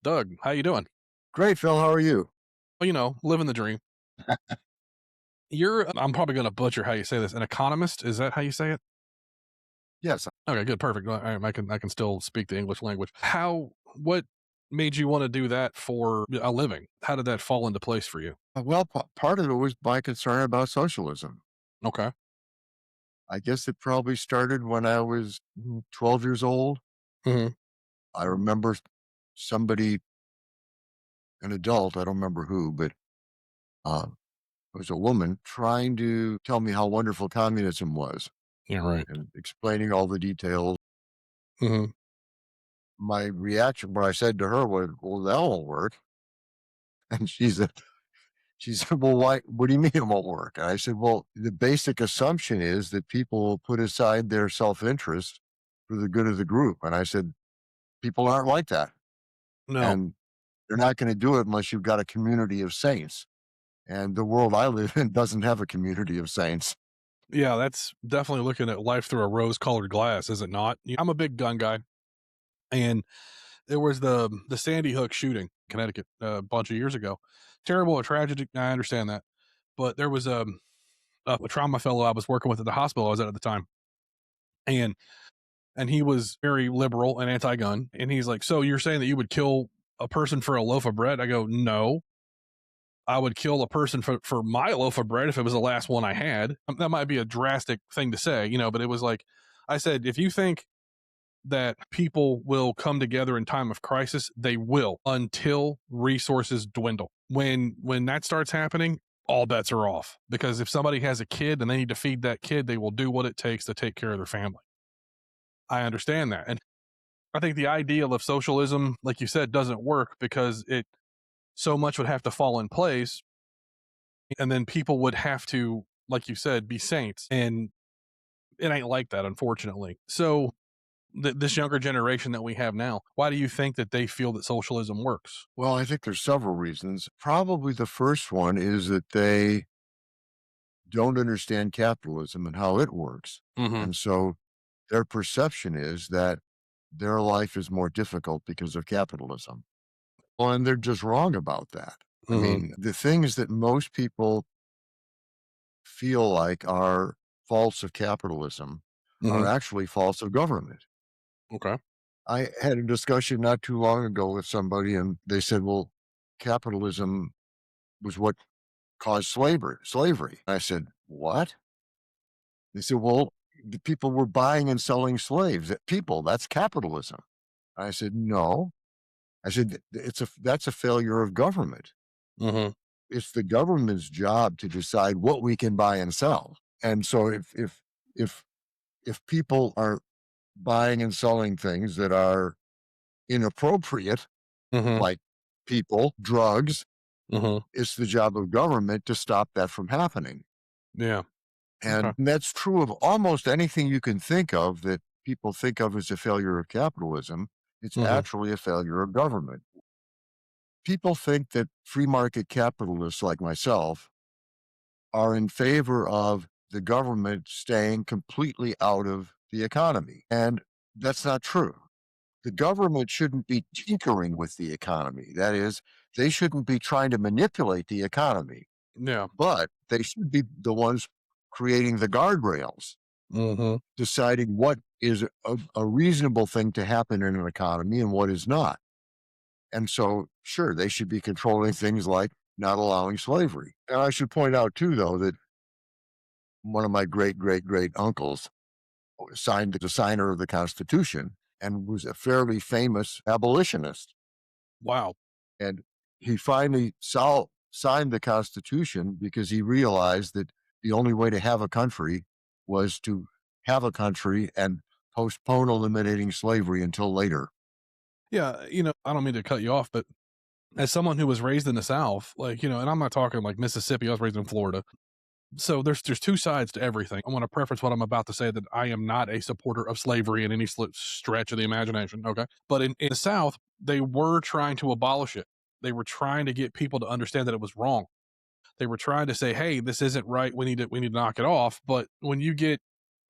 Doug, how you doing? Great, Phil. How are you? Well, living the dream. I'm probably going to butcher how you say this. An economist? Is that how you say it? Yes. Okay, good, perfect. All right, I can still speak the English language. What made you want to do that for a living? How did that fall into place for you? Well, part of it was my concern about socialism. Okay. I guess it probably started when I was 12 years old. Hmm. I remember somebody, an adult, I don't remember who, but uh, it was a woman trying to tell me how wonderful communism was Yeah, right. and explaining all the details. Hmm. My reaction when I said to her was, well, that won't work. And she said, well, why? What do you mean it won't work? And I said, well, the basic assumption is that people will put aside their self interest for the good of the group. And I said, people aren't like that. No. And they're not going to do it unless you've got a community of saints. And the world I live in doesn't have a community of saints. Yeah, that's definitely looking at life through a rose-colored glass, is it not? I'm a big gun guy, and there was the Sandy Hook shooting, in Connecticut, a bunch of years ago. Terrible, a tragedy. I understand that, but there was a trauma fellow I was working with at the hospital I was at the time, and he was very liberal and anti-gun, and he's like, "So you're saying that you would kill a person for a loaf of bread?" I go, "No, I would kill a person for my loaf of bread if it was the last one I had." That might be a drastic thing to say, but it was like I said, if you think that people will come together in time of crisis, they will until resources dwindle. When that starts happening, all bets are off, because if somebody has a kid and they need to feed that kid, they will do what it takes to take care of their family. I understand that. And I think the ideal of socialism, like you said, doesn't work because it so much would have to fall in place, and then people would have to, like you said, be saints. And it ain't like that, unfortunately. So this younger generation that we have now, why do you think that they feel that socialism works? Well, I think there's several reasons. Probably the first one is that they don't understand capitalism and how it works. Mm-hmm. And so their perception is that their life is more difficult because of capitalism. Well, and they're just wrong about that. I Mm-hmm. mean, the things that most people feel like are faults of capitalism are Mm-hmm. actually faults of government. Okay. I had a discussion not too long ago with somebody, and they said, well, capitalism was what caused slavery. I said, what? They said, well, the people were buying and selling slaves. People, that's capitalism. I said, no. I said, that's a failure of government. Mm-hmm. It's the government's job to decide what we can buy and sell. And so if if people are buying and selling things that are inappropriate, Mm-hmm. like people, drugs, Mm-hmm. it's the job of government to stop that from happening. Yeah. Okay. And that's true of almost anything you can think of that people think of as a failure of capitalism. It's Mm-hmm. actually a failure of government. People think that free market capitalists like myself are in favor of the government staying completely out of the economy. And that's not true. The government shouldn't be tinkering with the economy. That is, they shouldn't be trying to manipulate the economy, Yeah. but they should be the ones creating the guardrails, Mm-hmm. deciding what is a reasonable thing to happen in an economy and what is not. And so, sure, they should be controlling things like not allowing slavery. And I should point out, too, though, that one of my great uncles signed the signer of the Constitution and was a fairly famous abolitionist. Wow. And he finally signed the Constitution because he realized that the only way to have a country was to have a country and postpone eliminating slavery until later. Yeah. I don't mean to cut you off, but as someone who was raised in the South, and I'm not talking like Mississippi, I was raised in Florida. So there's two sides to everything. I want to preface what I'm about to say, that I am not a supporter of slavery in any stretch of the imagination. Okay. But in the South, they were trying to abolish it. They were trying to get people to understand that it was wrong. They were trying to say, hey, this isn't right. We need to knock it off. But when you get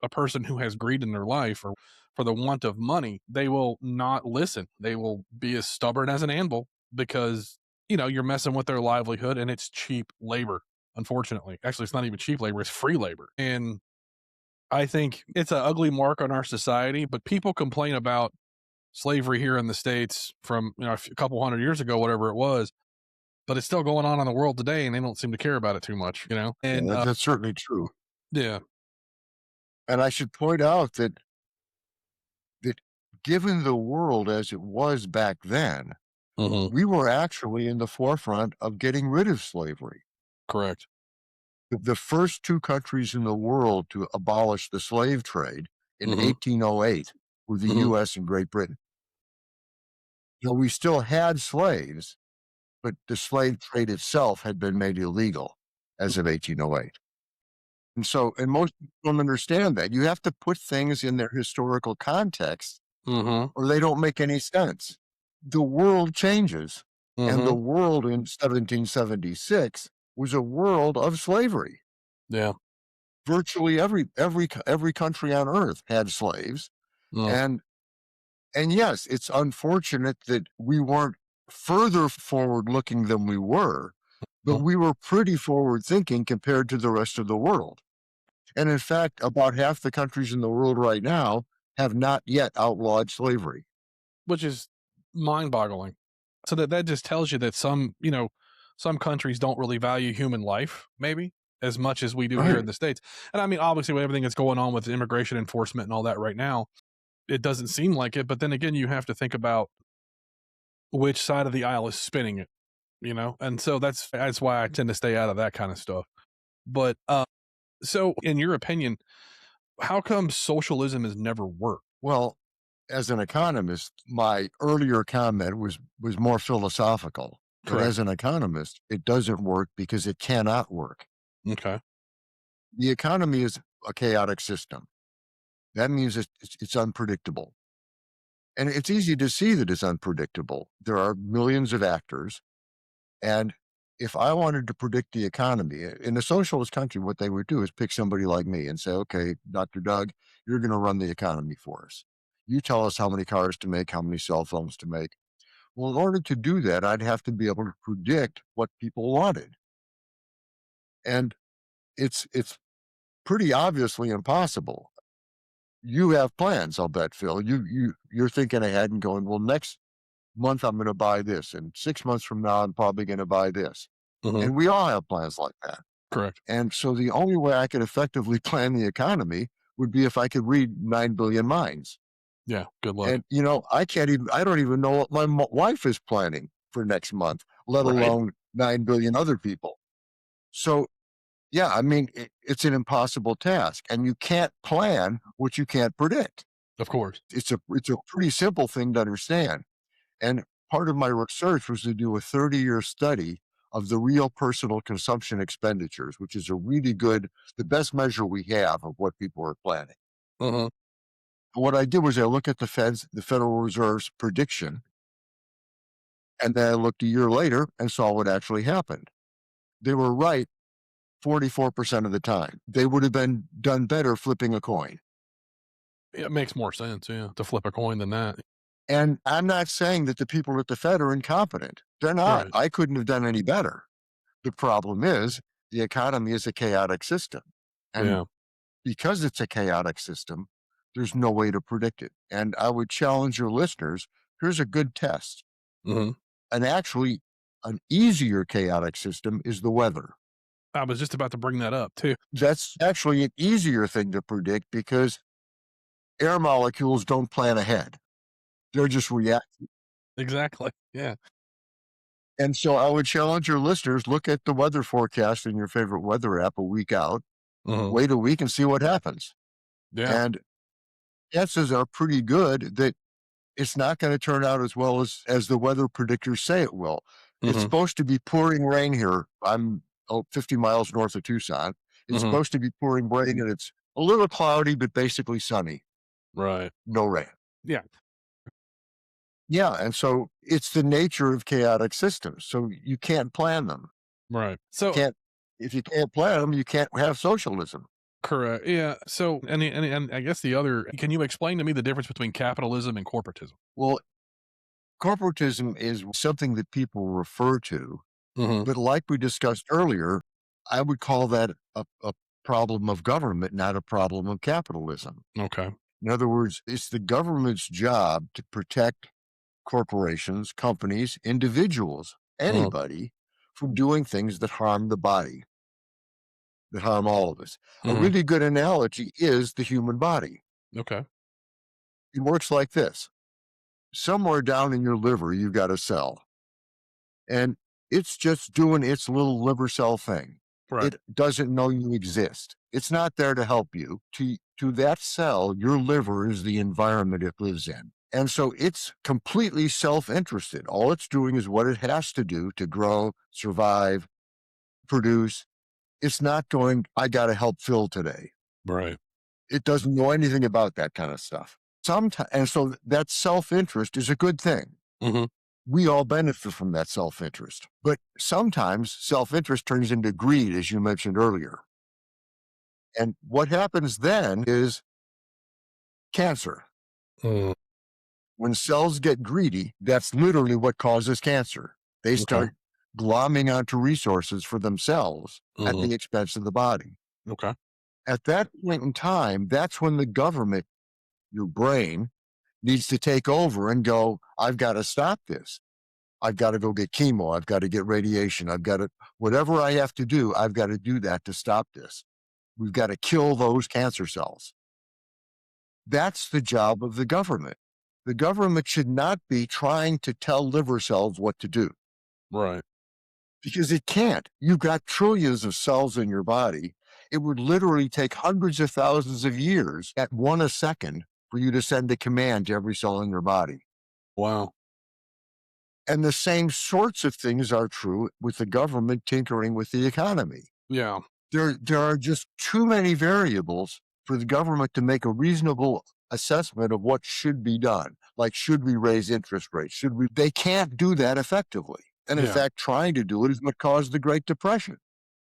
a person who has greed in their life or for the want of money, they will not listen. They will be as stubborn as an anvil because, you're messing with their livelihood and it's cheap labor, unfortunately. Actually, it's not even cheap labor, it's free labor. And I think it's an ugly mark on our society, but people complain about slavery here in the States from, a couple hundred years ago, whatever it was, but it's still going on in the world today and they don't seem to care about it too much. Yeah, And that's certainly true. yeah. And I should point out that given the world as it was back then, Mhm. we were actually in the forefront of getting rid of slavery. Correct. The first two countries in the world to abolish the slave trade in Mhm. 1808 were the Mhm. US and Great Britain. We still had slaves, but the slave trade itself had been made illegal as of 1808. And most people don't understand that. You have to put things in their historical context Mhm. or they don't make any sense. The world changes, and the Mhm. world in 1776 was a world of slavery. Yeah. Virtually every country on earth had slaves, Mm. and yes, it's unfortunate that we weren't further forward looking than we were, but Mhm. we were pretty forward thinking compared to the rest of the world. And in fact, about half the countries in the world right now have not yet outlawed slavery. Which is mind-boggling. So that just tells you that some countries don't really value human life, maybe, as much as we do here in Right. the States. And I mean, obviously, with everything that's going on with immigration enforcement and all that right now, it doesn't seem like it. But then again, you have to think about which side of the aisle is spinning it. And so that's why I tend to stay out of that kind of stuff. But so, in your opinion, how come socialism has never worked? Well, as an economist, my earlier comment was more philosophical. But Correct. as an economist, it doesn't work because it cannot work. Okay. The economy is a chaotic system. That means it's unpredictable. And it's easy to see that it's unpredictable. There are millions of actors. And if I wanted to predict the economy in a socialist country, what they would do is pick somebody like me and say, okay, Dr. Doug, you're going to run the economy for us. You tell us how many cars to make, how many cell phones to make. Well, in order to do that, I'd have to be able to predict what people wanted. And it's pretty obviously impossible. You have plans, I'll bet, Phil. You're thinking ahead and going, well, next month I'm going to buy this, and 6 months from now I'm probably going to buy this. Mhm. And we all have plans like that. Correct. And so the only way I could effectively plan the economy would be if I could read 9 billion minds. Yeah, good luck. And, I don't even know what my wife is planning for next month, let Right? alone 9 billion other people. So, yeah, I mean, it's an impossible task and you can't plan what you can't predict. Of course. It's a pretty simple thing to understand. And part of my research was to do a 30-year study of the real personal consumption expenditures, which is the best measure we have of what people are planning. Mhm. And what I did was I looked at the Federal Reserve's prediction, and then I looked a year later and saw what actually happened. They were right 44% of the time. They would have been done better flipping a coin. It makes more sense, yeah, to flip a coin than that. And I'm not saying that the people at the Fed are incompetent. They're not. Right. I couldn't have done any better. The problem is the economy is a chaotic system. And Yeah. because it's a chaotic system, there's no way to predict it. And I would challenge your listeners, here's a good test. Mhm. And actually, an easier chaotic system is the weather. I was just about to bring that up too. That's actually an easier thing to predict because air molecules don't plan ahead. They're just reacting. Exactly. Yeah. And so I would challenge your listeners, look at the weather forecast in your favorite weather app a week out, Mhm. wait a week and see what happens. Yeah. And chances are pretty good that it's not going to turn out as well as the weather predictors say it will. It's Mhm. supposed to be pouring rain here. I'm 50 miles north of Tucson. It's Mhm. supposed to be pouring rain and it's a little cloudy, but basically sunny, Right. no rain. Yeah. Yeah. And so it's the nature of chaotic systems. So you can't plan them. Right. So Can't, if you can't plan them, you can't have socialism. Correct. Yeah. So, and I guess the other, can you explain to me the difference between capitalism and corporatism? Well, corporatism is something that people refer to, Hmm. but like we discussed earlier, I would call that a problem of government, not a problem of capitalism. Okay. In other words, it's the government's job to protect corporations, companies, individuals, Hmm. anybody from doing things that harm the body, that harm all of us. A Hmm. really good analogy is the human body. Okay. It works like this: somewhere down in your liver, you've got a cell, and it's just doing its little liver cell thing. Right. It doesn't know you exist. It's not there to help you. To that cell, your liver is the environment it lives in. And so it's completely self interested. All it's doing is what it has to do to grow, survive, produce. It's not going, I got to help Phil today. Right. It doesn't know anything about that kind of stuff. Sometimes, and so that self interest is a good thing. Hmm. We all benefit from that self interest. But sometimes self interest turns into greed, as you mentioned earlier. And what happens then is cancer. Mm. When cells get greedy, that's literally what causes cancer. They Okay. start glomming onto resources for themselves at Hmm. the expense of the body. Okay. At that point in time, that's when the government, your brain, needs to take over and go, I've got to stop this. I've got to go get chemo. I've got to get radiation. I've got to, whatever I have to do, I've got to do that to stop this. We've got to kill those cancer cells. That's the job of the government. The government should not be trying to tell liver cells what to do Right. because it can't. You've got trillions of cells in your body. It would literally take hundreds of thousands of years at one a second for you to send a command to every cell in your body. Wow. And the same sorts of things are true with the government tinkering with the economy. Yeah. There are just too many variables for the government to make a reasonable assessment of what should be done. Like, should we raise interest rates? Should we? They can't do that effectively. And in Yeah. fact, trying to do it is what caused the Great Depression.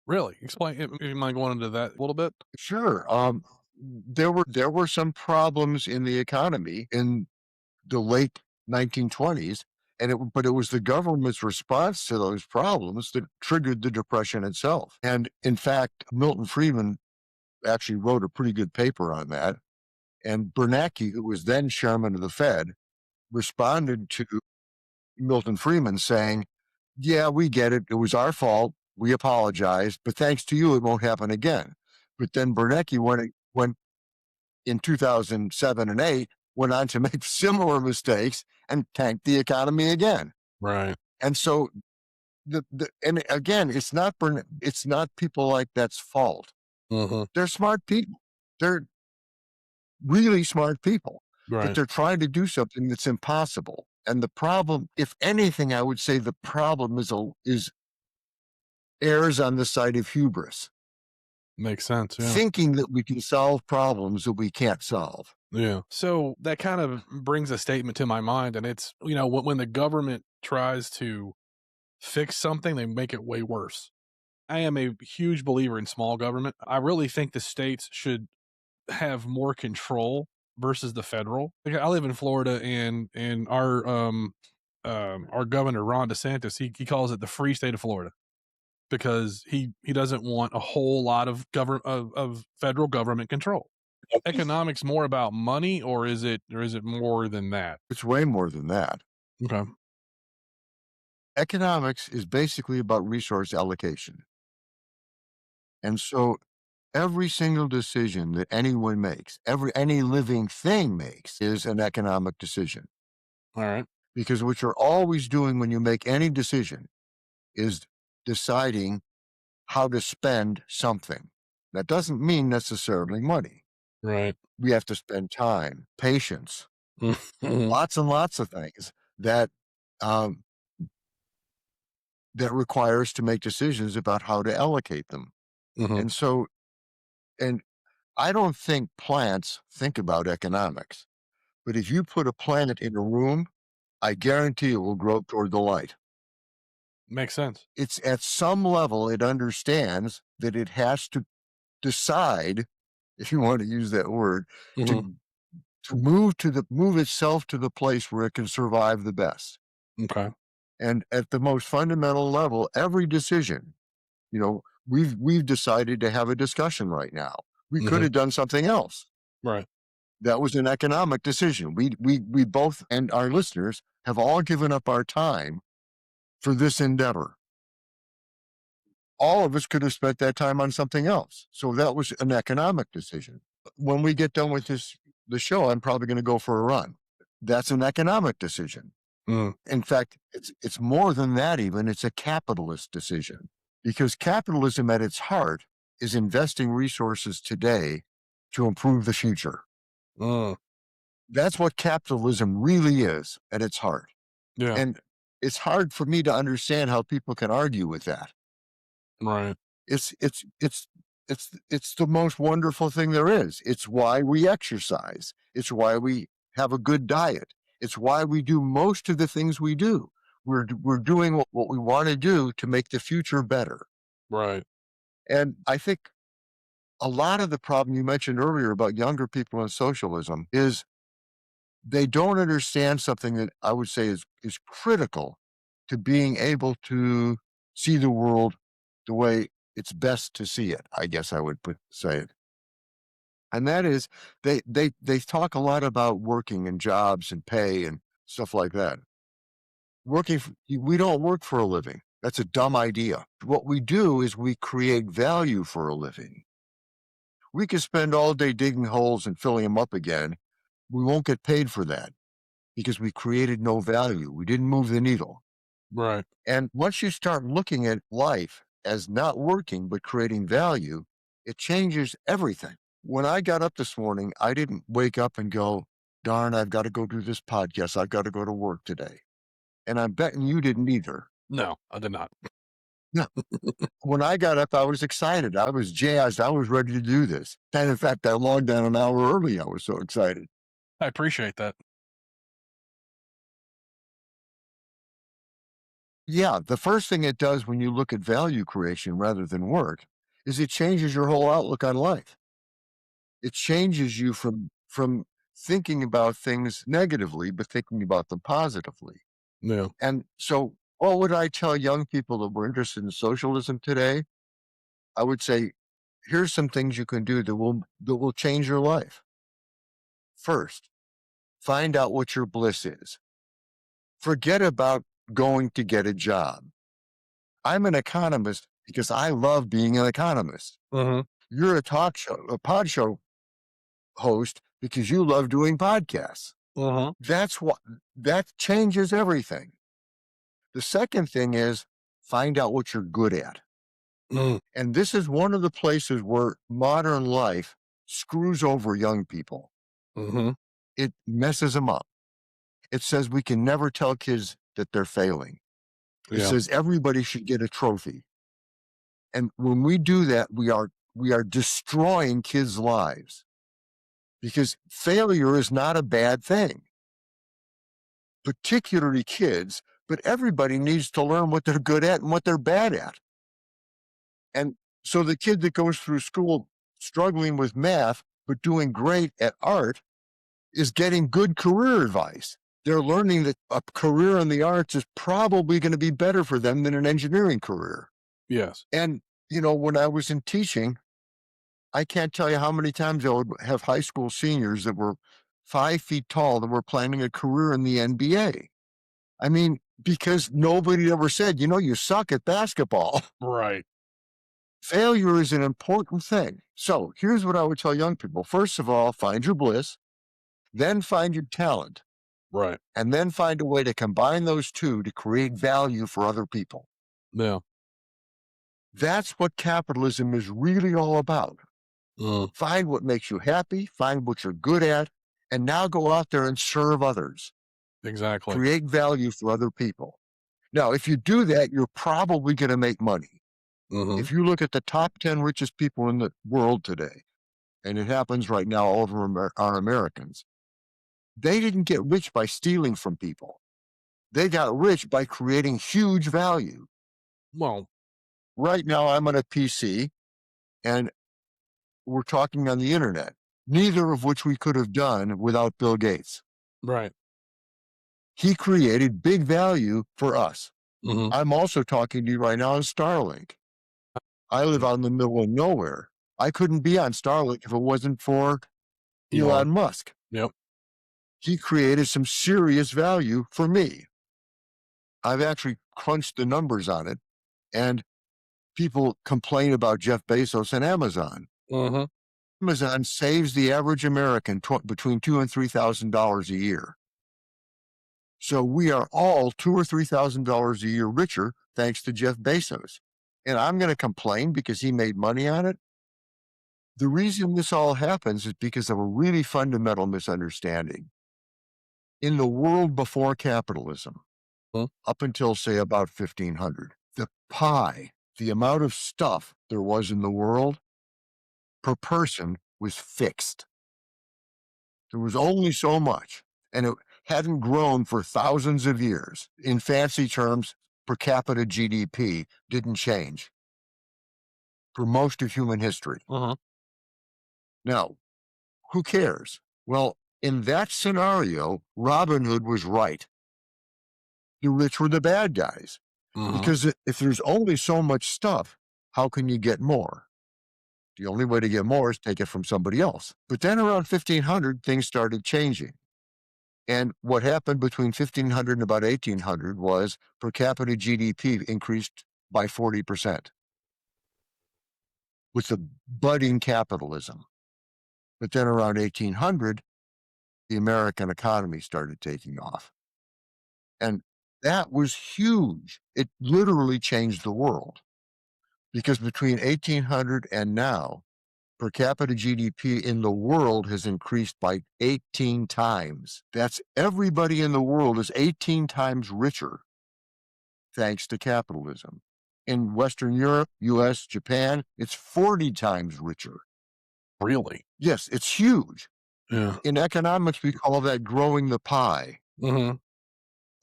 Really? Explain. If you mind going into that a little bit? Sure. There were some problems in the economy in the late 1920s, but it was the government's response to those problems that triggered the Depression itself. And in fact, Milton Friedman actually wrote a pretty good paper on that. And Bernanke, who was then chairman of the Fed, responded to Milton Friedman saying, yeah, we get it. It was our fault. We apologize, but thanks to you, it won't happen again. But then Bernanke went in 2007 and 8, went on to make similar mistakes and tanked the economy again. Right. And so and again, it's not people like that's fault. Hmm. They're smart people. They're really smart people, but Right. they're trying to do something that's impossible. And the problem, if anything, I would say the problem is errs on the side of hubris, Makes sense. Yeah. thinking that we can solve problems that we can't solve. Yeah. So that kind of brings a statement to my mind, and it's, when the government tries to fix something, they make it way worse. I am a huge believer in small government. I really think the states should have more control versus the federal. Like, I live in Florida, and our governor Ron DeSantis, he calls it the free state of Florida because he doesn't want a whole lot of of federal government control. Economics more about money, or is it more than that? It's way more than that. Okay. Economics is basically about resource allocation. And so every single decision that anyone makes, any living thing makes, is an economic decision. All right. Because what you're always doing when you make any decision is deciding how to spend something. That doesn't mean necessarily money. Right. We have to spend time, patience, Mhm. lots and lots of things that um, that require us to make decisions about how to allocate them. Mhm. And so, and I don't think plants think about economics, but if you put a plant in a room, I guarantee it will grow toward the light. Makes sense. It's at some level, it understands that it has to decide if you want to use that word, Mhm. to move itself to the place where it can survive the best. Okay. And at the most fundamental level, every decision, we've decided to have a discussion right now. We could Mhm. have done something else. Right. That was an economic decision. We both and our listeners have all given up our time for this endeavor. All of us could have spent that time on something else. So that was an economic decision. When we get done with the show, I'm probably going to go for a run. That's an economic decision. Mm. In fact, it's more than that even. It's a capitalist decision, because capitalism at its heart is investing resources today to improve the future. Mm. That's what capitalism really is at its heart. Yeah. And it's hard for me to understand how people can argue with that. Right. It's it's it's it's the most wonderful thing there is. It's why we exercise. It's why we have a good diet. It's why we do most of the things we do. We're doing what we want to do to make the future better. Right. And I think a lot of the problem you mentioned earlier about younger people and socialism is they don't understand something that I would say is critical to being able to see the world the way it's best to see it, I guess I would say it. And that is they talk a lot about working and jobs and pay and stuff like that. We don't work for a living. That's a dumb idea. What we do is we create value for a living. We could spend all day digging holes and filling them up again. We won't get paid for that because we created no value. We didn't move the needle. Right. And once you start looking at life as not working, but creating value, it changes everything. When I got up this morning, I didn't wake up and go, darn, I've got to go do this podcast. I've got to go to work today. And I'm betting you didn't either. No, I did not. No. When I got up, I was excited. I was jazzed. I was ready to do this. And in fact, I logged on an hour early. I was so excited. I appreciate that. Yeah, the first thing it does when you look at value creation rather than work is it changes your whole outlook on life. It changes you from thinking about things negatively, but thinking about them positively. Yeah. And so, what would I tell young people that were interested in socialism today? I would say, here's some things you can do that will change your life. First, find out what your bliss is. Forget about going to get a job. I'm an economist because I love being an economist. Mhm. You're a pod show host because you love doing podcasts. Mhm. That changes everything. The second thing is find out what you're good at. Mm. And this is one of the places where modern life screws over young people. Mhm. It messes them up. It says we can never tell kids that they're failing. It Yeah. says everybody should get a trophy. And when we do that, we are destroying kids' lives, because failure is not a bad thing, particularly kids, but everybody needs to learn what they're good at and what they're bad at. And so the kid that goes through school struggling with math, but doing great at art, is getting good career advice. They're learning that a career in the arts is probably going to be better for them than an engineering career. Yes. And, when I was in teaching, I can't tell you how many times I would have high school seniors that were 5 feet tall that were planning a career in the NBA. I mean, because nobody ever said, you suck at basketball. Right. Failure is an important thing. So here's what I would tell young people. First of all, find your bliss, then find your talent, Right. and then find a way to combine those two to create value for other people. Yeah. That's what capitalism is really all about. Mm. Find what makes you happy, find what you're good at, and now go out there and serve others. Exactly. Create value for other people. Now, if you do that, you're probably going to make money. Mhm. If you look at the top 10 richest people in the world today, and it happens right now, all of them are Americans, they didn't get rich by stealing from people. They got rich by creating huge value. Well, Right now, I'm on a PC, and we're talking on the internet, neither of which we could have done without Bill Gates. Right. He created big value for us. Mhm. I'm also talking to you right now on Starlink. I live Yeah. out in the middle of nowhere. I couldn't be on Starlink if it wasn't for Elon. Elon Musk. Yep. He created some serious value for me. I've actually crunched the numbers on it, and people complain about Jeff Bezos and Amazon. Mhm. Amazon saves the average American between $2,000 and $3,000 a year. So we are all $2,000 or $3,000 a year richer thanks to Jeff Bezos. And I'm going to complain because he made money on it. The reason this all happens is because of a really fundamental misunderstanding. In the world before capitalism, Mhm. up until say about 1500, the pie, the amount of stuff there was in the world per person was fixed. There was only so much, and it hadn't grown for thousands of years. In fancy terms, per capita GDP didn't change for most of human history. Mhm. Now, who cares? Well, in that scenario, Robin Hood was right. The rich were the bad guys Mhm. because if there's only so much stuff, how can you get more? The only way to get more is take it from somebody else. But then around 1500, things started changing. And what happened between 1500 and about 1800 was per capita GDP increased by 40% with the budding capitalism. But then around 1800, the American economy started taking off. And that was huge. It literally changed the world because between 1800 and now, per capita GDP in the world has increased by 18 times. That's everybody in the world is 18 times richer thanks to capitalism. In Western Europe, US, Japan, it's 40 times richer. Really? Yes, it's huge. Yeah. In economics, we call that growing the pie. Mhm.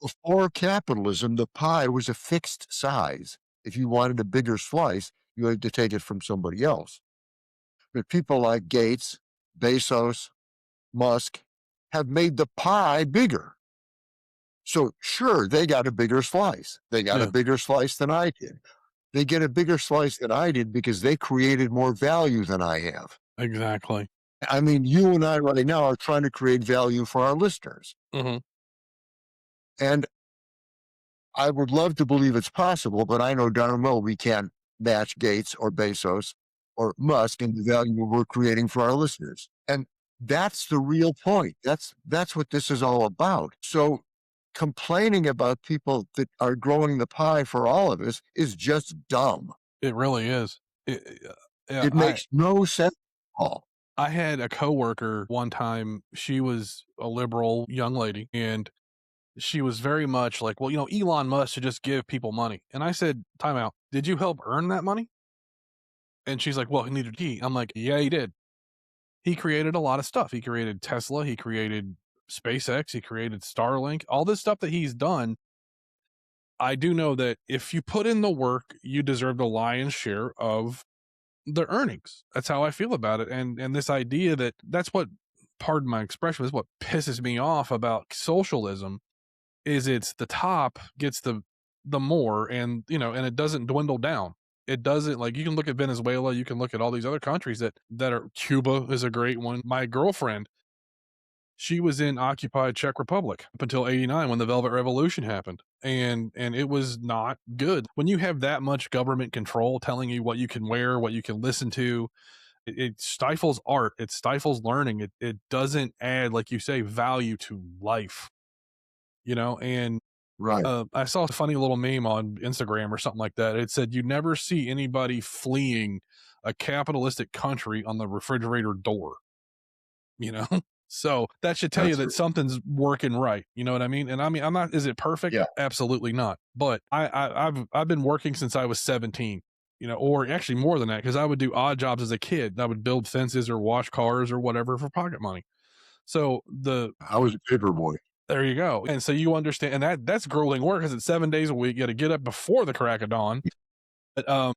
Before capitalism, the pie was a fixed size. If you wanted a bigger slice, you had to take it from somebody else. But people like Gates, Bezos, Musk have made the pie bigger. So, sure, they got a bigger slice. They got a Yeah. bigger slice than I did. They get a bigger slice than I did because they created more value than I have. Exactly. I mean, you and I right now are trying to create value for our listeners. Mhm. And I would love to believe it's possible, but I know darn well we can't match Gates or Bezos or Musk in the value we're creating for our listeners. And that's the real point. That's what this is all about. So complaining about people that are growing the pie for all of us is just dumb. It really is. Yeah, It makes no sense at all. I had a coworker one time, she was a liberal young lady, and she was very much like, "Well, Elon Musk should just give people money." And I said, "Time out. Did you help earn that money?" And she's like, "Well, neither did he." I'm like, "Yeah, he did. He created a lot of stuff. He created Tesla, he created SpaceX, he created Starlink, all this stuff that he's done. I do know that if you put in the work, you deserve the lion's share of the earnings. That's how I feel about it. And this idea that's what, pardon my expression, is what pisses me off about socialism is it's the top gets the more, and it doesn't dwindle down. It doesn't, like, you can look at Venezuela, you can look at all these other countries that are, Cuba is a great one. My girlfriend, she was in occupied Czech Republic up until 89 when the Velvet Revolution happened. And it was not good. When you have that much government control telling you what you can wear, what you can listen to, it stifles art, it stifles learning, it doesn't add, like you say, value to life, and Right. I saw a funny little meme on Instagram or something like that. It said, "You never see anybody fleeing a capitalistic country on the refrigerator door." You know? So, that should tell you That's that something's working right, you know what I mean? And I mean, I'm not, is it perfect? yeah. Absolutely not. But I've been working since I was 17, or actually more than that, because I would do odd jobs as a kid. I would build fences or wash cars or whatever for pocket money. So I was a paper boy. there you go. And so you understand, and that's grueling work because it's 7 days a week. You got to get up before the crack of dawn. But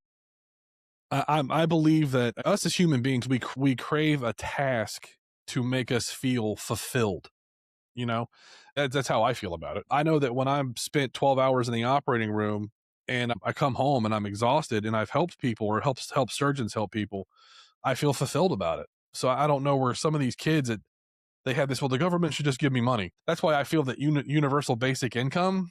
I believe that us as human beings, we crave a task to make us feel fulfilled. You know, that's how I feel about it. I know that when I'm spent 12 hours in the operating room and I come home and I'm exhausted and I've helped people or help surgeons help people, I feel fulfilled about it. So I don't know where some of these kids that they have this, well, the government should just give me money. That's why I feel that universal basic income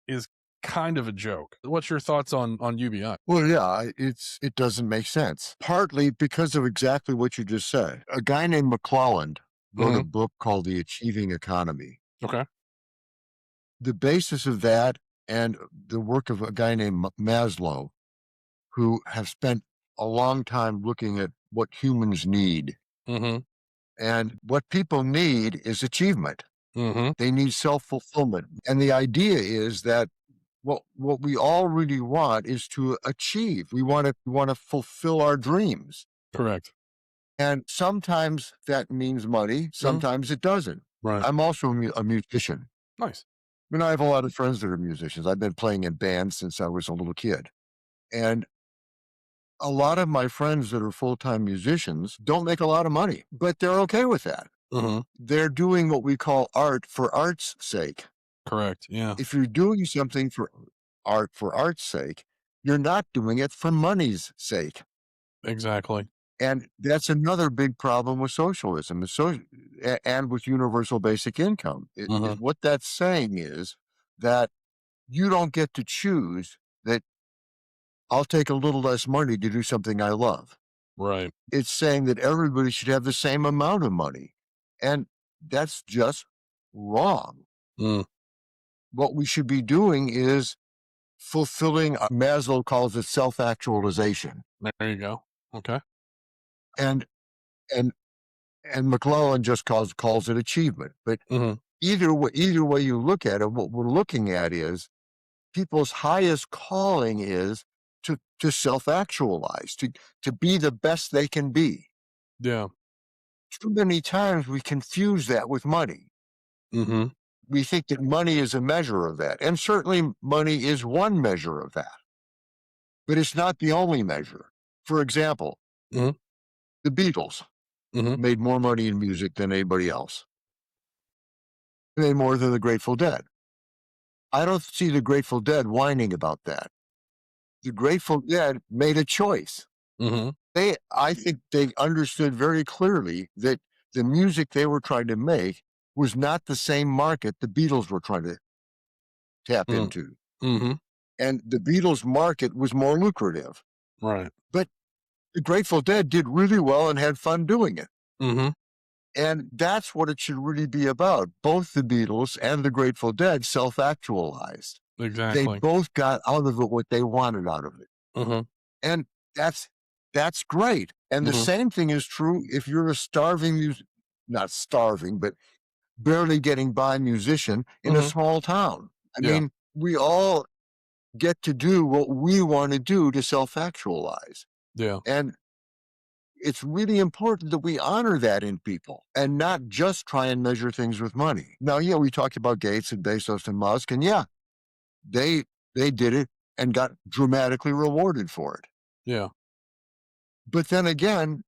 is kind of a joke. What's your thoughts on UBI? Well, yeah, it doesn't make sense. Partly because of exactly what you just said. A guy named McClelland wrote a Hmm. book called The Achieving Economy. Okay. The basis of that and the work of a guy named Maslow, who have spent a long time looking at what humans need. Hmm. And what people need is achievement. Hmm. They need self-fulfillment. And the idea is that what we all really want is to achieve. We want to fulfill our dreams. Correct. And sometimes that means money, Hmm. sometimes it doesn't. Right. I'm also a musician. Nice. I have a lot of friends that are musicians. I've been playing in bands since I was a little kid. And a lot of my friends that are full-time musicians don't make a lot of money, but they're okay with that. Hmm. They're doing what we call art for art's sake. Correct. Yeah. If you're doing something for art's sake, you're not doing it for money's sake. Exactly. And that's another big problem with socialism and with universal basic income. Hmm. Is what that's saying is that you don't get to choose that I'll take a little less money to do something I love. Right. It's saying that everybody should have the same amount of money. And that's just wrong. Mm. What we should be doing is fulfilling, Maslow calls it self-actualization. There you go. Okay. And and and McClellan just calls it achievement. But Hmm. either way you look at it, what we're looking at is people's highest calling is to self-actualize, to be the best they can be. Yeah. Too many times we confuse that with money. Hmm. We think that money is a measure of that, and certainly money is one measure of that, but it's not the only measure. For example, Hmm. the Beatles Hmm. made more money in music than anybody else. They made more than the Grateful Dead. I don't see the Grateful Dead whining about that. The Grateful Dead made a choice. Hmm. I think they understood very clearly that the music they were trying to make was not the same market the Beatles were trying to tap Mm. into. Mhm. And the Beatles market was more lucrative. Right. But the Grateful Dead did really well and had fun doing it. Mhm. And that's what it should really be about. Both the Beatles and the Grateful Dead self-actualized. They Exactly. both got out of it what they wanted out of it. Mhm. And that's great. And the Mhm. same thing is true if you're a not starving, but barely getting by musician in a Mhm. small town. I Yeah. mean, we all get to do what we want to do to self-actualize. Yeah. And it's really important that we honor that in people and not just try and measure things with money. Now, yeah, we talked about Gates and Bezos and Musk, and yeah, they they did it and got dramatically rewarded for it. Yeah. But then again,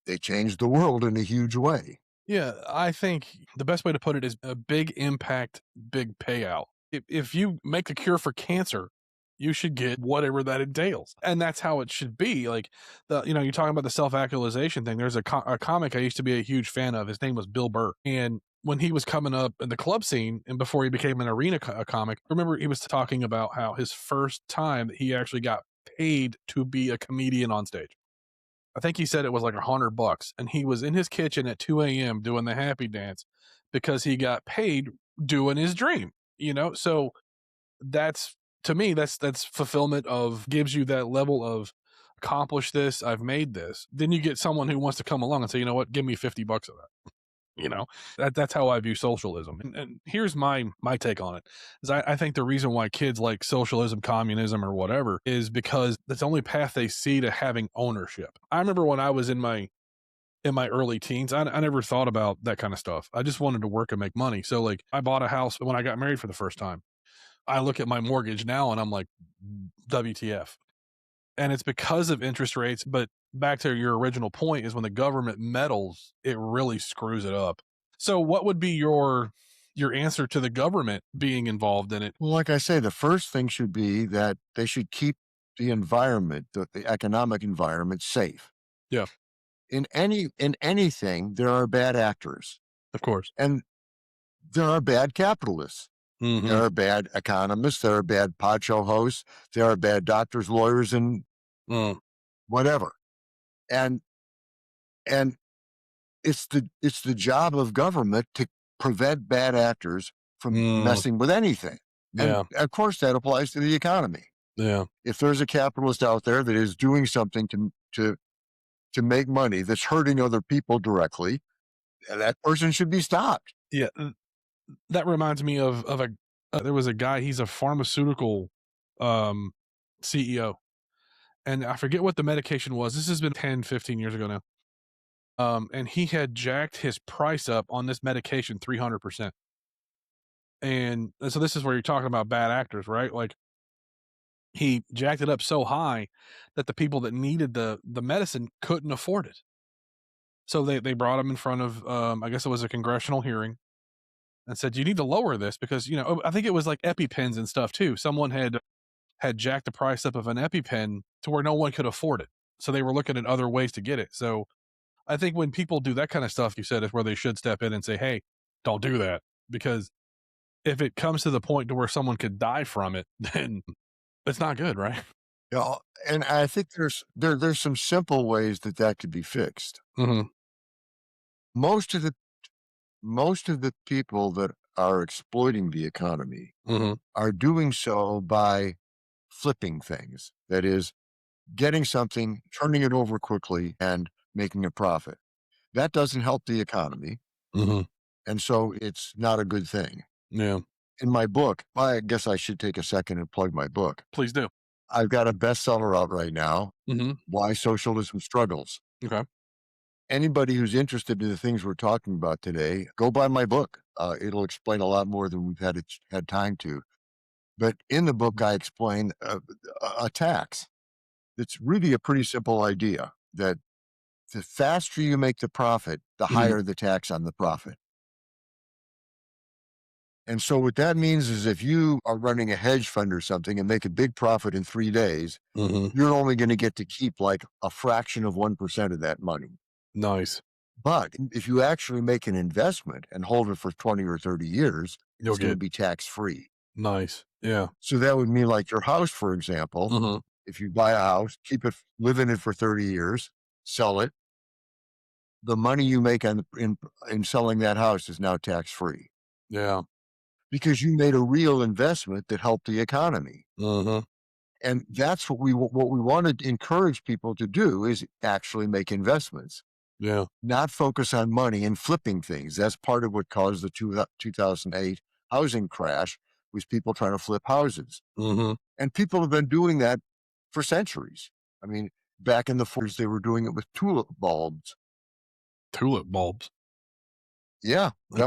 they changed the world in a huge way. Yeah, I think the best way to put it is a big impact, big payout. If you make a cure for cancer, you should get whatever that entails, and that's how it should be. Like you're talking about the self-actualization thing. There's a comic I used to be a huge fan of. His name was Bill Burr, and when he was coming up in the club scene and before he became an a comic, remember he was talking about how his first time that he actually got paid to be a comedian on stage. I think he said it was like $100, and he was in his kitchen at 2 a.m. doing the happy dance because he got paid doing his dream. So that's to me that's fulfillment of gives you that level of accomplish this, I've made this. Then you get someone who wants to come along and say, you know what, give me $50 of that. You know, that's how I view socialism. And here's my take on it is I think the reason why kids like socialism, communism, or whatever is because that's the only path they see to having ownership. I remember when I was in my early teens, I never thought about that kind of stuff. I just wanted to work and make money. So like I bought a house when I got married for the first time. I look at my mortgage now and I'm like, WTF. and it's because of interest rates. But back to your original point is when the government meddles, it really screws it up. So what would be your answer to the government being involved in it? Well, like I say, the first thing should be that they should keep the environment, the economic environment safe. Yeah, In anything, there are bad actors of course. and there are bad capitalists. There Mhm. are bad economists, there are bad podshow hosts, there are bad doctors, lawyers, and Mm. whatever. And and it's the job of government to prevent bad actors from Mm. messing with anything. And Yeah, of course that applies to the economy. yeah. If there's a capitalist out there that is doing something to make money that's hurting other people directly, that person should be stopped. Yeah, that reminds me of a there was a guy, he's a pharmaceutical, um, CEO, and I forget what the medication was. This has been 10, 15 years ago now. And he had jacked his price up on this medication 300%. And so this is where you're talking about bad actors, right? Like, he jacked it up so high that the people that needed the medicine couldn't afford it. So they brought him in front of, I guess it was a congressional hearing, and said, "You need to lower this because, I think it was like EpiPens and stuff too. Someone had jacked the price up of an EpiPen to where no one could afford it. So they were looking at other ways to get it." So I think when people do that kind of stuff, you said, is where they should step in and say, "Hey, don't do that." Because if it comes to the point to where someone could die from it, then it's not good, right? You know, and I think there's some simple ways that that could be fixed. Mhm. Most of the most of the people that are exploiting the economy Mhm. are doing so by flipping things. That is, getting something, turning it over quickly, and making a profit. That doesn't help the economy, Mhm. and so it's not a good thing. Yeah. In my book, I guess I should take a second and plug my book. Please do. I've got a bestseller out right now, Mhm. Why Socialism Struggles. Okay. Anybody who's interested in the things we're talking about today, go buy my book. It'll explain a lot more than we've had time to. But in the book, I explain a tax. It's really a pretty simple idea that the faster you make the profit, the Mhm. higher the tax on the profit. And so what that means is if you are running a hedge fund or something and make a big profit in 3 days, Mhm. you're only going to get to keep like a fraction of 1% of that money. Nice. But if you actually make an investment and hold it for 20 or 30 years, You'll it's going to get be tax free. nice. Yeah. So that would mean like your house, for example, Mhm. if you buy a house, keep it, live in it for 30 years, sell it, the money you make in selling that house is now tax free Yeah. because you made a real investment that helped the economy. Mhm. And that's what we want to encourage people to do is actually make investments, Yeah. not focus on money and flipping things. That's part of what caused the 2008 housing crash was people trying to flip houses. Mhm. And people have been doing that for centuries. I mean, back in the 40s, they were doing it with tulip bulbs. Tulip bulbs. Yeah, Okay.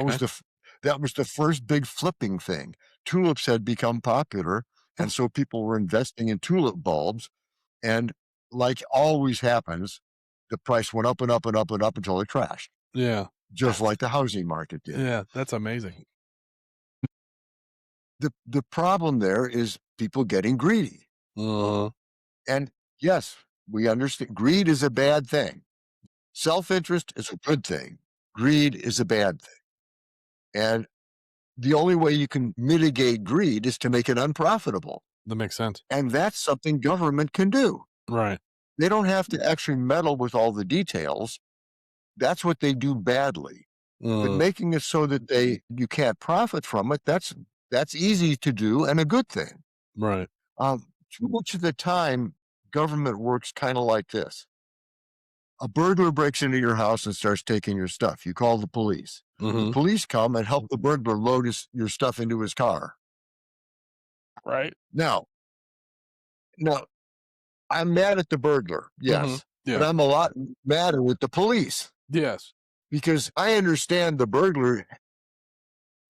that was the first big flipping thing. Tulips had become popular, and so people were investing in tulip bulbs. And like always happens, the price went up and up and up and up until it crashed, Yeah. just like the housing market did. Yeah, that's amazing. The problem there is people getting greedy. Mhm. And yes, we understand greed is a bad thing. Self-interest is a good thing. Greed is a bad thing. And the only way you can mitigate greed is to make it unprofitable. That makes sense. And that's something government can do. Right. They don't have to actually meddle with all the details. That's what they do badly. But Mm. making it so that you can't profit from it, that's easy to do and a good thing. Right. Too much of the time, government works kind of like this. A burglar breaks into your house and starts taking your stuff. You call the police. The Mhm. police come and help the burglar load your stuff into his car. Right. Now, now, I'm mad at the burglar, Mhm. yes, but Yeah. I'm a lot madder with the police Yes. because I understand the burglar,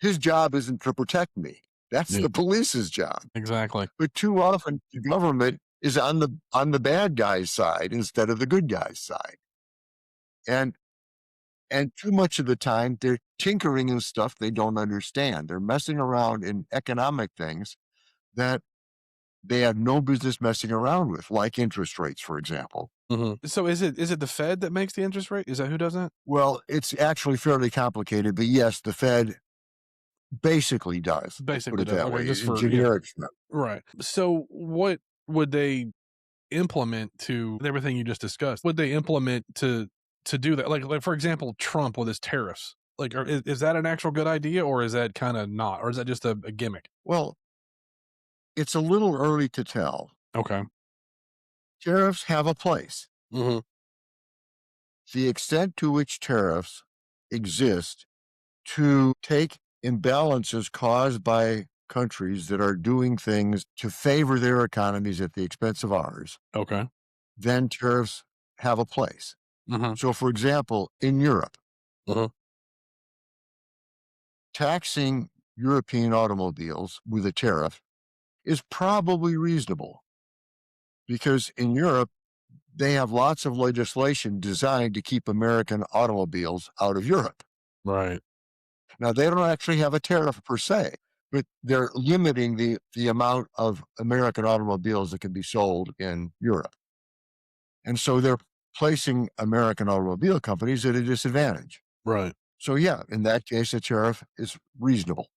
his job isn't to protect me. That's Yeah. the police's job. Exactly. But too often, the government is on the bad guy's side instead of the good guy's side. And too much of the time they're tinkering in stuff they don't understand. They're messing around in economic things that they have no business messing around with, like interest rates, for example. So is it the Fed that makes the interest rate? Is that who does that? Well, it's actually fairly complicated, but yes, the Fed basically does. Let's put Basically it does. that Okay, way just in for yeah, generic terms. right. So what would they implement to everything you just discussed? Would they implement to do that? Like for example, Trump with his tariffs. Like, is that an actual good idea, or is that kind of not, or is that just a gimmick? Well, it's a little early to tell. Okay. Tariffs have a place. Hmm. The extent to which tariffs exist to take imbalances caused by countries that are doing things to favor their economies at the expense of ours, Okay. then tariffs have a place. Hmm. So, for example, in Europe, Hmm. taxing European automobiles with a tariff is probably reasonable because in Europe, they have lots of legislation designed to keep American automobiles out of Europe. Right. Now, they don't actually have a tariff per se, but they're limiting the amount of American automobiles that can be sold in Europe. And so they're placing American automobile companies at a disadvantage. Right. So, yeah, in that case, a tariff is reasonable.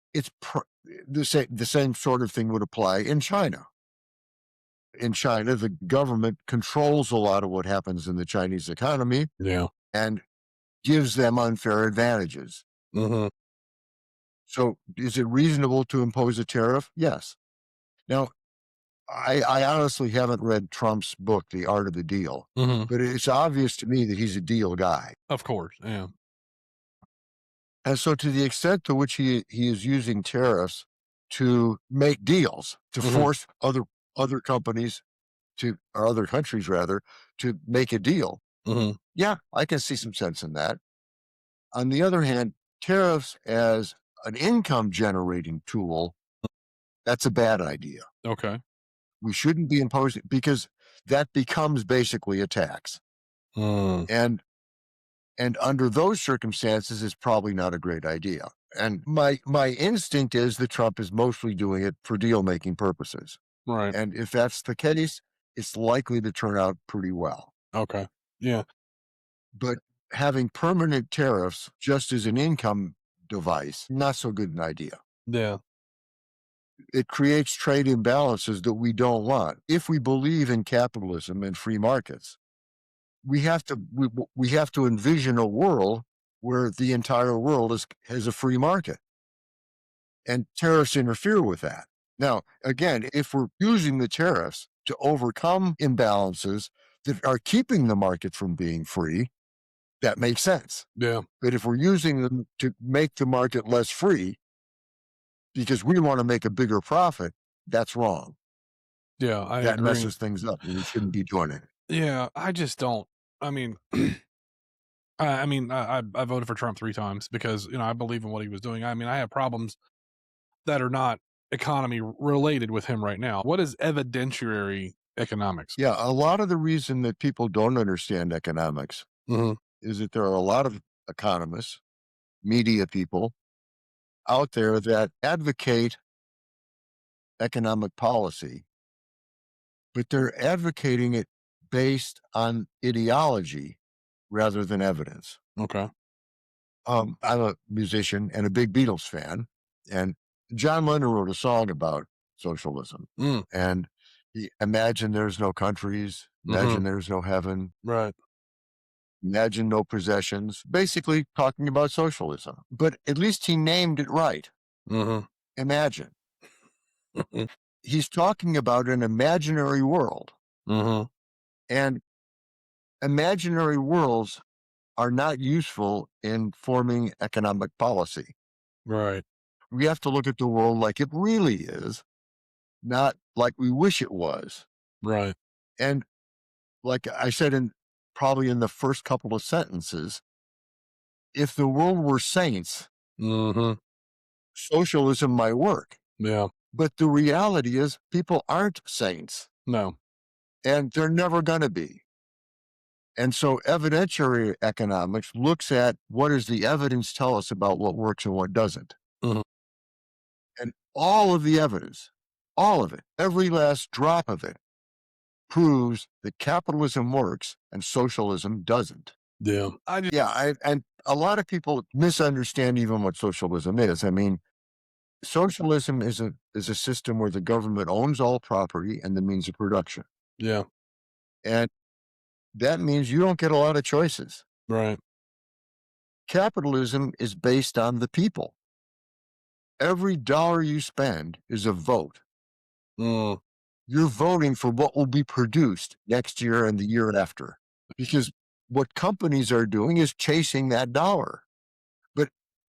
The same sort of thing would apply in China. In China, the government controls a lot of what happens in the Chinese economy Yeah. and gives them unfair advantages. Hmm. So, is it reasonable to impose a tariff? Yes. Now, I honestly haven't read Trump's book, The Art of the Deal, Hmm. but it's obvious to me that he's a deal guy. Of course. Yeah. And so, to the extent to which he is using tariffs to make deals, to Hmm. force other companies to, or other countries rather, to make a deal, Hmm. yeah, I can see some sense in that. On the other hand, tariffs as an income generating tool, that's a bad idea. Okay. We shouldn't be imposing because that becomes basically a tax. Mm. And under those circumstances, it's probably not a great idea. And my instinct is that Trump is mostly doing it for deal making purposes. Right. And if that's the case, it's likely to turn out pretty well. Okay. Yeah. But having permanent tariffs just as an income device, not so good an idea. Yeah. It creates trade imbalances that we don't want. If we believe in capitalism and free markets, we have to envision a world where the entire world has a free market, and tariffs interfere with that. Now, again, if we're using the tariffs to overcome imbalances that are keeping the market from being free, that makes sense. Yeah. But if we're using them to make the market less free because we want to make a bigger profit, that's wrong. Yeah. I That agree. messes things up, and we shouldn't be doing it. Yeah. I just don't. I mean, I voted for Trump 3 times because, I believe in what he was doing. I mean, I have problems that are not economy related with him right now. What is evidentiary economics? Yeah, a lot of the reason that people don't understand economics Mhm. is that there are a lot of economists, media people out there that advocate economic policy, but they're advocating it based on ideology rather than evidence. Okay. I'm a musician and a big Beatles fan, and John Lennon wrote a song about socialism. Mm. And imagine there's no countries, Mhm. imagine there's no heaven, Right. imagine no possessions, basically talking about socialism. But at least he named it right. Mhm. Imagine. Mhm. He's talking about an imaginary world, Mhm. and imaginary worlds are not useful in forming economic policy. Right. We have to look at the world like it really is, not like we wish it was. Right. And like I said in probably in the first couple of sentences, if the world were saints, Mhm. socialism might work. Yeah. But the reality is people aren't saints. No. and they're never going to be. And so evidentiary economics looks at what does the evidence tell us about what works and what doesn't. Mhm. And all of the evidence, all of it, every last drop of it proves that capitalism works and socialism doesn't. Yeah. I just And a lot of people misunderstand even what socialism is. I mean, socialism is a system where the government owns all property and the means of production. yeah. And that means you don't get a lot of choices. Right. Capitalism is based on the people. Every dollar you spend is a vote. Mm, You're voting for what will be produced next year and the year after. Because what companies are doing is chasing that dollar. But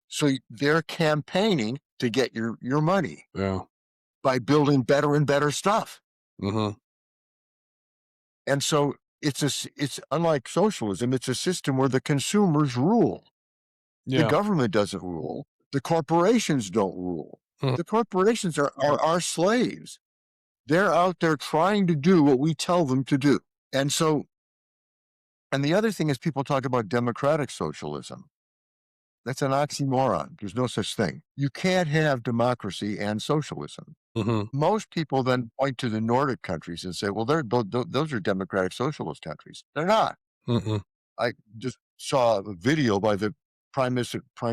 so they're campaigning to get your money yeah. by building better and better stuff. Mhm. And so it's unlike socialism, it's a system where the consumers rule. The Yeah. government doesn't rule. The corporations don't rule. Mhm. The corporations are our slaves. They're out there trying to do what we tell them to do. And so, and the other thing is people talk about democratic socialism. That's an oxymoron. There's no such thing. You can't have democracy and socialism. Mhm. Most people then point to the Nordic countries and say, well, those are democratic socialist countries. They're not. Mhm. I just saw a video by the Prime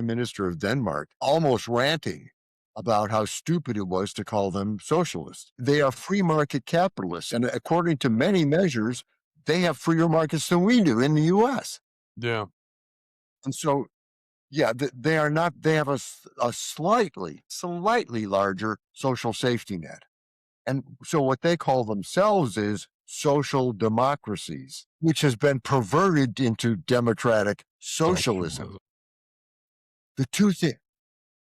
Minister of Denmark almost ranting about how stupid it was to call them socialists. They are free market capitalists. And according to many measures, they have freer markets than we do in the US. Yeah. And so, yeah, they are not, they have a slightly larger social safety net. And so what they call themselves is social democracies, which has been perverted into democratic socialism. Socialism. The two things,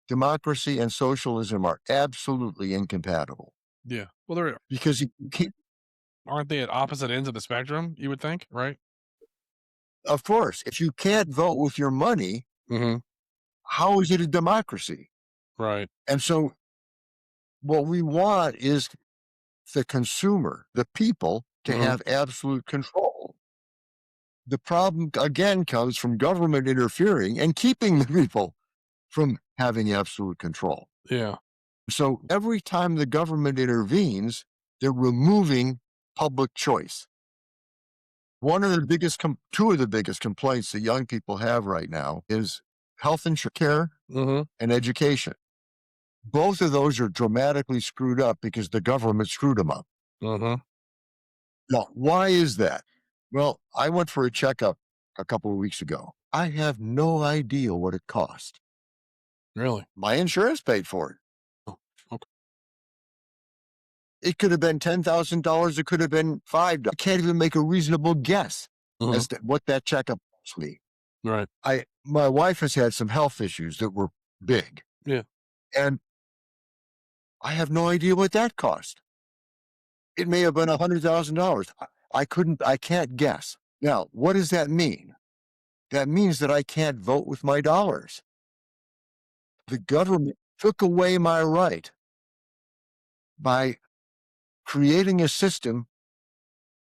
democracy and socialism, are absolutely incompatible Yeah. Well, they're because you can't, aren't they at opposite ends of the spectrum, you would think, right? of course, if you can't vote with your money, Mhm. how is it a democracy? Right. And so what we want is the consumer, the people, to Mhm. have absolute control. The problem again comes from government interfering and keeping the people from having absolute control. Yeah. So every time the government intervenes, they're removing public choice. Two of the biggest complaints that young people have right now is health insurance care Mhm. and education. Both of those are dramatically screwed up because the government screwed them up. Mhm. Now, why is that? Well, I went for a checkup a couple of weeks ago. I have no idea what it cost. Really? My insurance paid for it. Oh, okay. It could have been $10,000. It could have been $5. I can't even make a reasonable guess Mhm. as to what that checkup cost me. Right. My wife has had some health issues that were big, Yeah. and I have no idea what that cost. It may have been $100,000. I can't guess. Now, what does that mean? That means that I can't vote with my dollars. The government took away my right by creating a system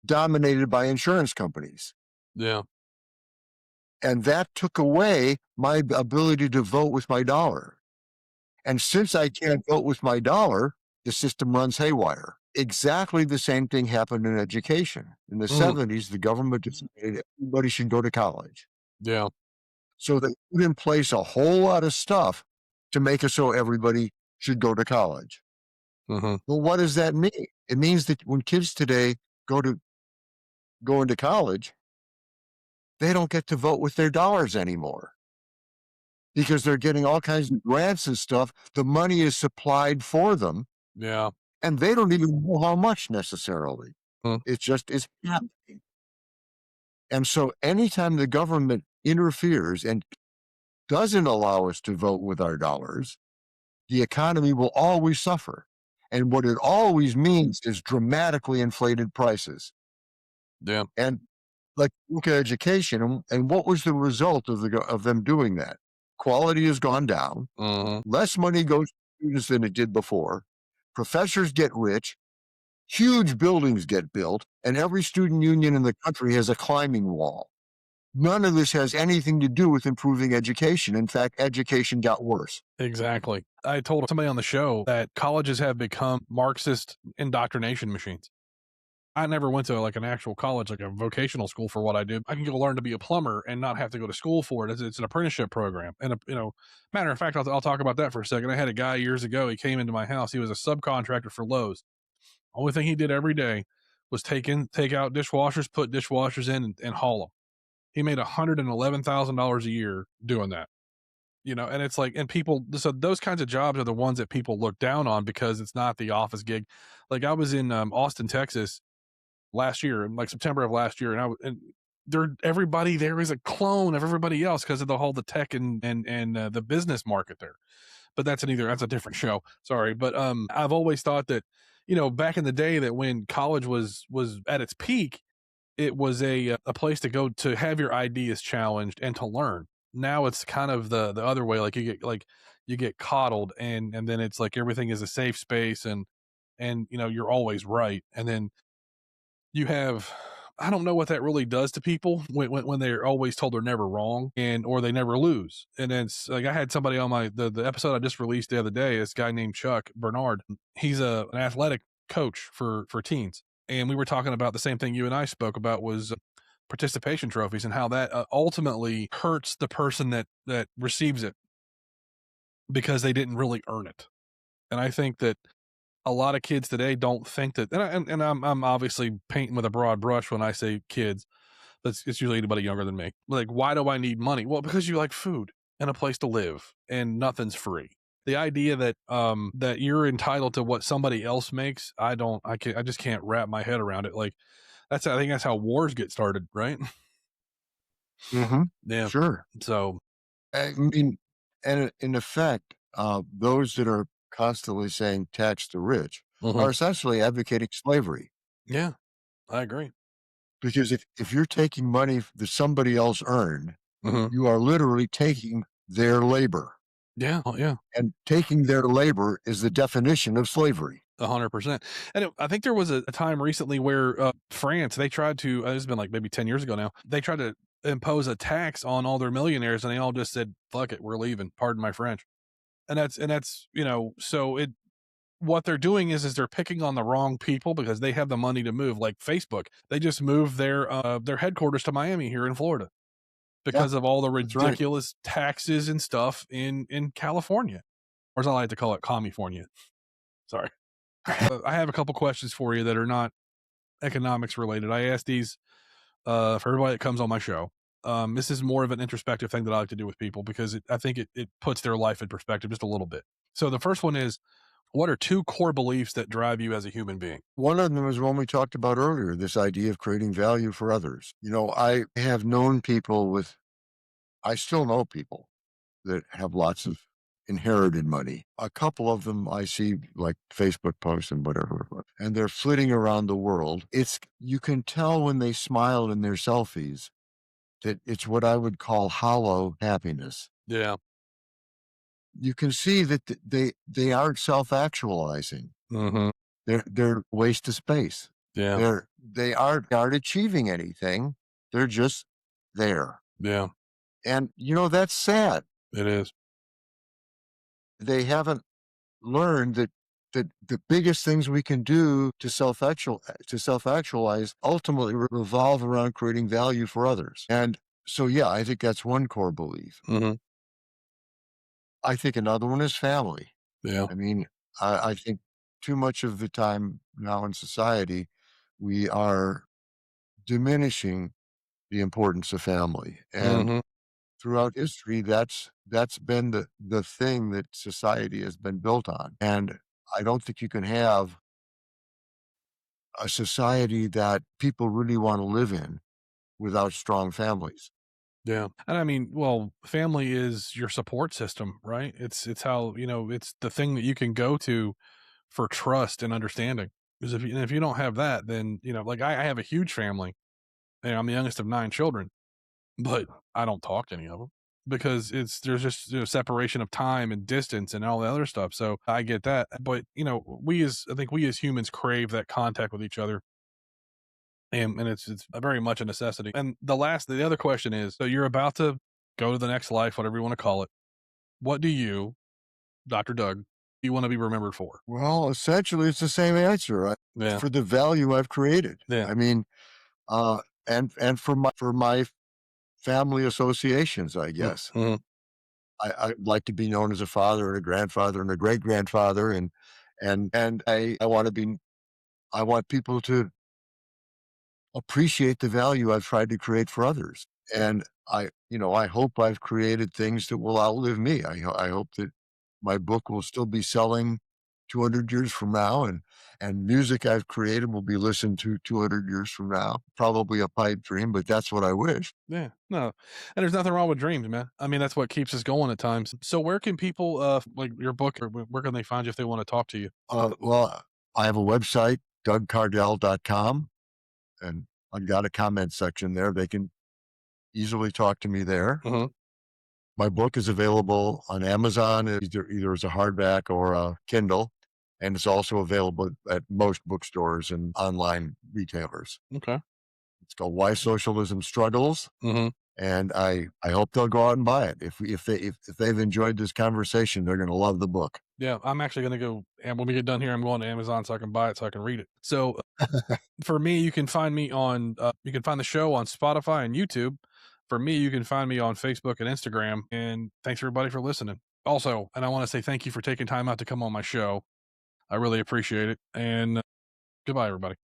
dominated by insurance companies. Yeah. And that took away my ability to vote with my dollar. And since I can't vote with my dollar, the system runs haywire. Exactly the same thing happened in education. In the Mhm. 70s, the government decided everybody should go to college. Yeah. So they put in place a whole lot of stuff to make it so everybody should go to college. Mhm. Well, what does that mean? It means that when kids today go into college, they don't get to vote with their dollars anymore because they're getting all kinds of grants and stuff. The money is supplied for them, Yeah. and they don't even know how much necessarily. Mm. It's happening. And so anytime the government interferes and doesn't allow us to vote with our dollars, the economy will always suffer. And what it always means is dramatically inflated prices. Yeah. And like look at education, and what was the result of them doing that? Quality has gone down. Mhm. Less money goes to students than it did before. Professors get rich. Huge buildings get built, and every student union in the country has a climbing wall. None of this has anything to do with improving education. In fact, education got worse. Exactly. I told somebody on the show that colleges have become Marxist indoctrination machines. I never went to like an actual college, like a vocational school for what I do. I can go learn to be a plumber and not have to go to school for it. It's an apprenticeship program. And, matter of fact, I'll talk about that for a second. I had a guy years ago. He came into my house. He was a subcontractor for Lowe's. Only thing he did every day was take out dishwashers, put dishwashers in, and haul them. He made $111,000 a year doing that. And it's like, and people, so those kinds of jobs are the ones that people look down on because it's not the office gig. Like I was in Austin, Texas last year, like September of last year, and everybody there is a clone of everybody else because of the tech and the business market there. But that's a different show. Sorry, but I've always thought that back in the day that when college was at its peak, it was a place to go to have your ideas challenged and to learn. Now it's kind of the other way. Like you get coddled, and then it's like everything is a safe space, and you're always right, and then you have I don't know what that really does to people when they're always told they're never wrong and or they never lose. And then it's like I had somebody on the episode I just released the other day, this guy named Chuck Bernard. He's an athletic coach for teens. And we were talking about the same thing you and I spoke about was participation trophies and how that ultimately hurts the person that receives it because they didn't really earn it. And I think that a lot of kids today don't think that, and I'm obviously painting with a broad brush when I say kids. It's usually anybody younger than me. Like, why do I need money? Well, because you like food and a place to live, and nothing's free. The idea that you're entitled to what somebody else makes, I just can't wrap my head around it. Like I think that's how wars get started, right? Mhm. Yeah. Sure. So, I mean, and in effect, those that are constantly saying tax the rich mhm. are essentially advocating slavery. Yeah, I agree. Because if you're taking money that somebody else earned, hmm you are literally taking their labor. Yeah, yeah. And taking their labor is the definition of slavery. 100%. And I think there was a time recently where France, they tried to, this has been like maybe 10 years ago now, they tried to impose a tax on all their millionaires and they all just said, fuck it, we're leaving. Pardon my French. And that's, so what they're doing is they're picking on the wrong people because they have the money to move. Like Facebook, they just moved their headquarters to Miami here in Florida Yeah, because of all the that's right. ridiculous taxes and stuff in California. Or as I like to call it, California. Sorry. I have a couple questions for you that are not economics related. I ask these for everybody that comes on my show. This is more of an introspective thing that I like to do with people because I think it puts their life in perspective just a little bit. So the first one is, what are two core beliefs that drive you as a human being? One of them is one we talked about earlier, this idea of creating value for others. I have known people I still know people that have lots of inherited money. A couple of them I see like Facebook posts and whatever, and they're flitting around the world. You can tell when they smile in their selfies that it's what I would call hollow happiness. Yeah. You can see that they aren't self-actualizing. hmm They're a waste of space. Yeah. They aren't achieving anything. They're just there. Yeah. And that's sad. It is. They haven't learned that the biggest things we can do to self-actualize ultimately revolve around creating value for others. And so yeah, I think that's one core belief. hmm I think another one is family. Yeah. I mean, I think too much of the time now in society, we are diminishing the importance of family. And hmm throughout history, that's been the thing that society has been built on. And I don't think you can have a society that people really want to live in without strong families. Yeah. And I mean, well, family is your support system, right? It's how, it's the thing that you can go to for trust and understanding. Because if you don't have that, then, like I have a huge family and I'm the youngest of 9 children, but I don't talk to any of them. because there's just separation of time and distance and all the other stuff. So I get that, but I think we as humans crave that contact with each other, and it's very much a necessity. And the other question is, so you're about to go to the next life, whatever you want to call it. What do you, Dr. Doug, do you want to be remembered for? Well, essentially, it's the same answer. Yeah, For the value I've created. yeah, I mean, uh, and for my family associations, I guess. mm-hmm. I'd like to be known as a father and a grandfather and a great grandfather, and I want to be. I want people to appreciate the value I've tried to create for others. And I hope I've created things that will outlive me. I hope that my book will still be selling 200 years from now, and music I've created will be listened to 200 years from now. Probably a pipe dream, but that's what I wish. Yeah, no, and there's nothing wrong with dreams, man. I mean, that's what keeps us going at times. So, where can people, like your book, or where can they find you if they want to talk to you? Well, I have a website, dougcardell.com, and I've got a comment section there. They can easily talk to me there. Hmm. My book is available on Amazon, either as a hardback or a Kindle, and it's also available at most bookstores and online retailers. Okay. It's called Why Socialism Struggles, Hmm. and I hope they'll go out and buy it. If they've enjoyed this conversation, they're going to love the book. Yeah, I'm actually gonna go, and when we get done here, I'm going to Amazon so I can buy it so I can read it. So, for me, you can find me on, you can find the show on Spotify and YouTube. For me, you can find me on Facebook and Instagram. And thanks everybody for listening. Also, and I want to say thank you for taking time out to come on my show. I really appreciate it. And goodbye, everybody.